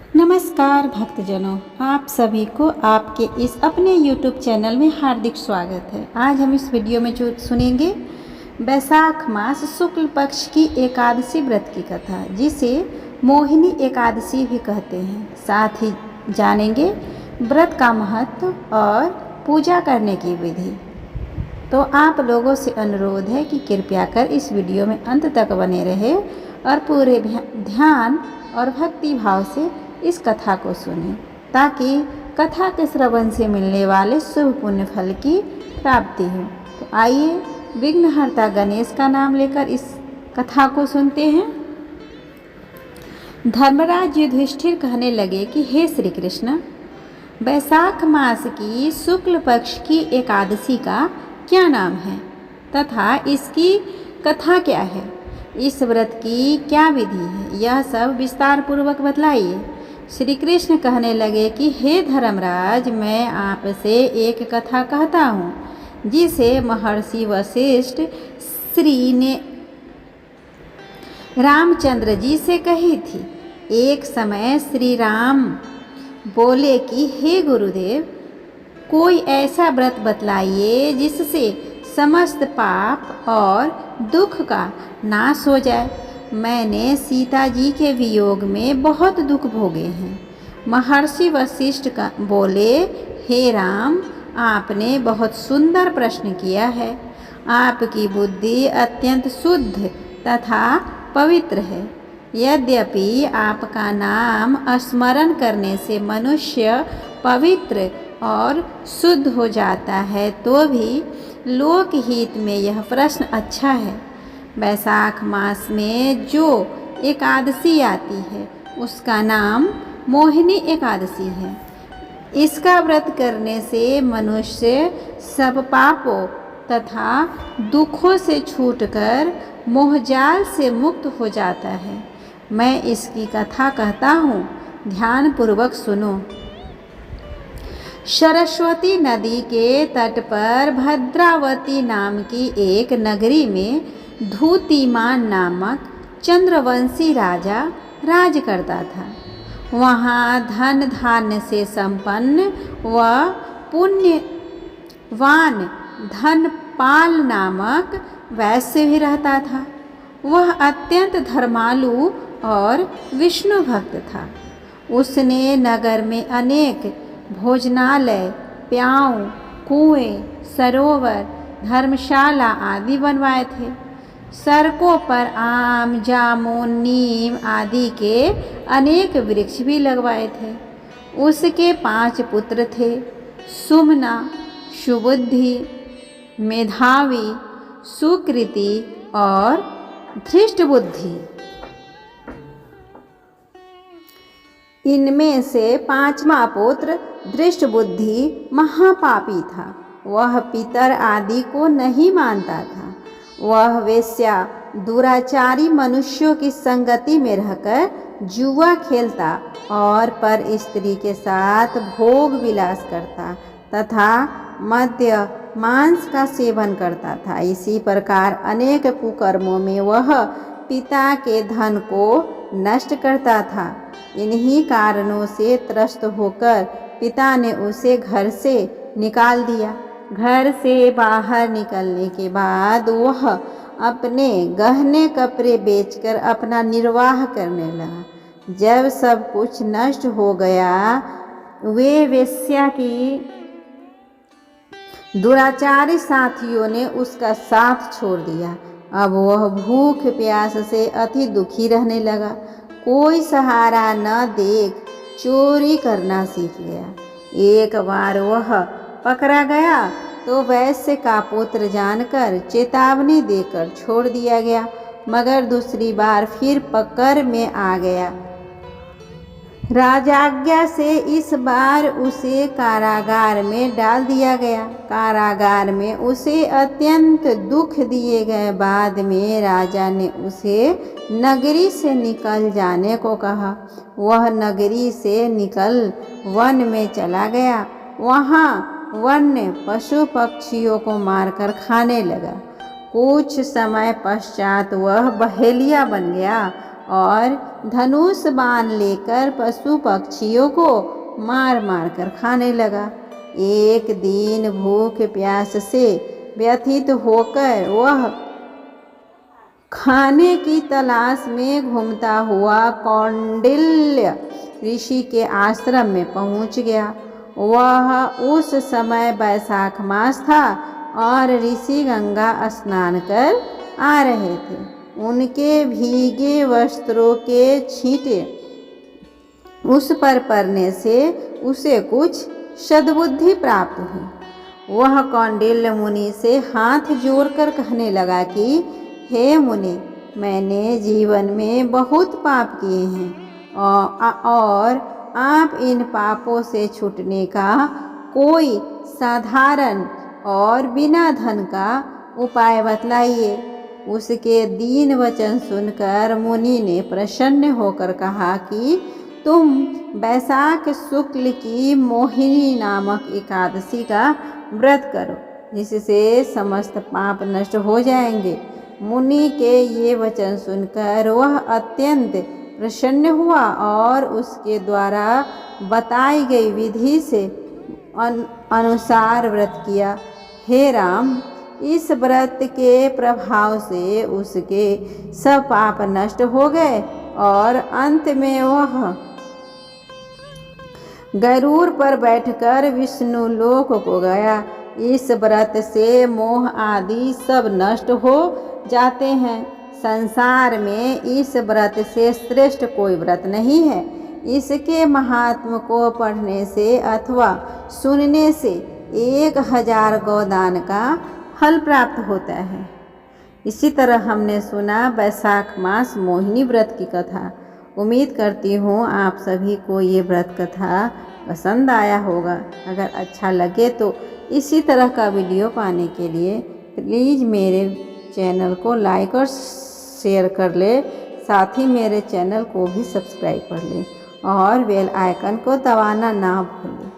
नमस्कार भक्तजनों, आप सभी को आपके इस अपने YouTube चैनल में हार्दिक स्वागत है। आज हम इस वीडियो में जो सुनेंगे बैसाख मास शुक्ल पक्ष की एकादशी व्रत की कथा, जिसे मोहिनी एकादशी भी कहते हैं। साथ ही जानेंगे व्रत का महत्व और पूजा करने की विधि। तो आप लोगों से अनुरोध है कि कृपया कर इस वीडियो में अंत तक बने रहे और पूरे ध्यान और भक्ति भाव से इस कथा को सुनें, ताकि कथा के श्रवण से मिलने वाले शुभ पुण्य फल की प्राप्ति हो। तो आइए विघ्नहर्ता गणेश का नाम लेकर इस कथा को सुनते हैं। धर्मराज युधिष्ठिर कहने लगे कि हे श्री कृष्ण, बैसाख मास की शुक्ल पक्ष की एकादशी का क्या नाम है तथा इसकी कथा क्या है? इस व्रत की क्या विधि है? यह सब विस्तार पूर्वक बतलाइए। श्री कृष्ण कहने लगे कि हे धर्मराज, मैं आपसे एक कथा कहता हूँ, जिसे महर्षि वशिष्ठ श्री ने रामचंद्र जी से कही थी। एक समय श्री राम बोले कि हे गुरुदेव, कोई ऐसा व्रत बतलाइए जिससे समस्त पाप और दुख का नाश हो जाए। मैंने सीता जी के वियोग में बहुत दुख भोगे हैं। महर्षि वशिष्ठ का बोले, हे राम, आपने बहुत सुंदर प्रश्न किया है। आपकी बुद्धि अत्यंत शुद्ध तथा पवित्र है। यद्यपि आपका नाम स्मरण करने से मनुष्य पवित्र और शुद्ध हो जाता है, तो भी लोकहित में यह प्रश्न अच्छा है। बैसाख मास में जो एकादशी आती है उसका नाम मोहिनी एकादशी है। इसका व्रत करने से मनुष्य सब पापों तथा दुखों से छूटकर मोहजाल से मुक्त हो जाता है। मैं इसकी कथा कहता हूँ, ध्यान पूर्वक सुनो। सरस्वती नदी के तट पर भद्रावती नाम की एक नगरी में धूतिमान नामक चंद्रवंशी राजा राज करता था। वहाँ धन धान्य से संपन्न व पुण्यवान धनपाल नामक वैश्य भी रहता था। वह अत्यंत धर्मालु और विष्णु भक्त था। उसने नगर में अनेक भोजनालय, प्याऊ, कुएं, सरोवर, धर्मशाला आदि बनवाए थे। सड़कों पर आम, जामुन, नीम आदि के अनेक वृक्ष भी लगवाए थे। उसके 5 पुत्र थे, सुमना, सुबुद्धि, मेधावी, सुकृति और धृष्टबुद्धि। इनमें से 5वां पुत्र धृष्टबुद्धि महापापी था। वह पितर आदि को नहीं मानता था। वह वेश्या दुराचारी मनुष्यों की संगति में रहकर जुआ खेलता और पर स्त्री के साथ भोग विलास करता तथा मद्य मांस का सेवन करता था। इसी प्रकार अनेक कुकर्मों में वह पिता के धन को नष्ट करता था। इन्हीं कारणों से त्रस्त होकर पिता ने उसे घर से निकाल दिया। घर से बाहर निकलने के बाद वह अपने गहने कपड़े बेचकर अपना निर्वाह करने लगा। जब सब कुछ नष्ट हो गया, वे वेश्या की दुराचारी साथियों ने उसका साथ छोड़ दिया। अब वह भूख प्यास से अति दुखी रहने लगा। कोई सहारा न देख चोरी करना सीख गया। एक बार वह पकड़ा गया तो वैश्य का पुत्र जानकर चेतावनी देकर छोड़ दिया गया, मगर दूसरी बार फिर पकड़ में आ गया। राजाज्ञा से इस बार उसे कारागार में डाल दिया गया। कारागार में उसे अत्यंत दुख दिए गए। बाद में राजा ने उसे नगरी से निकल जाने को कहा। वह नगरी से निकल वन में चला गया। वहाँ वन्य पशु पक्षियों को मारकर खाने लगा। कुछ समय पश्चात वह बहेलिया बन गया और धनुष बाण लेकर पशु पक्षियों को मार मार कर खाने लगा। एक दिन भूख प्यास से व्यथित होकर वह खाने की तलाश में घूमता हुआ कौंडिल्य ऋषि के आश्रम में पहुंच गया। वह उस समय वैशाख मास था और ऋषि गंगा स्नान कर आ रहे थे। उनके भीगे वस्त्रों के छींटे उस पर पड़ने से उसे कुछ सद्बुद्धि प्राप्त हुई। वह कौंडिल्य मुनि से हाथ जोड़कर कहने लगा कि हे मुनि, मैंने जीवन में बहुत पाप किए हैं और आप इन पापों से छूटने का कोई साधारण और बिना धन का उपाय बतलाइए। उसके दीन वचन सुनकर मुनि ने प्रसन्न होकर कहा कि तुम वैशाख शुक्ल की मोहिनी नामक एकादशी का व्रत करो, जिससे समस्त पाप नष्ट हो जाएंगे। मुनि के ये वचन सुनकर वह अत्यंत प्रसन्न हुआ और उसके द्वारा बताई गई विधि से अनुसार व्रत किया। हे राम, इस व्रत के प्रभाव से उसके सब पाप नष्ट हो गए और अंत में वह गरुड़ पर बैठकर विष्णु लोक को गया। इस व्रत से मोह आदि सब नष्ट हो जाते हैं। संसार में इस व्रत से श्रेष्ठ कोई व्रत नहीं है। इसके महात्म को पढ़ने से अथवा सुनने से 1000 गोदान का फल प्राप्त होता है। इसी तरह हमने सुना वैशाख मास मोहिनी व्रत की कथा। उम्मीद करती हूँ आप सभी को ये व्रत कथा पसंद आया होगा। अगर अच्छा लगे तो इसी तरह का वीडियो पाने के लिए प्लीज़ मेरे चैनल को लाइक और शेयर कर ले, साथ ही मेरे चैनल को भी सब्सक्राइब कर ले और बेल आइकन को दबाना ना भूलें,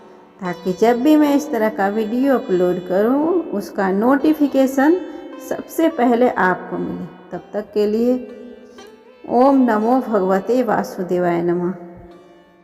ताकि जब भी मैं इस तरह का वीडियो अपलोड करूं उसका नोटिफिकेशन सबसे पहले आपको मिले। तब तक के लिए ओम नमो भगवते वासुदेवाय नमः।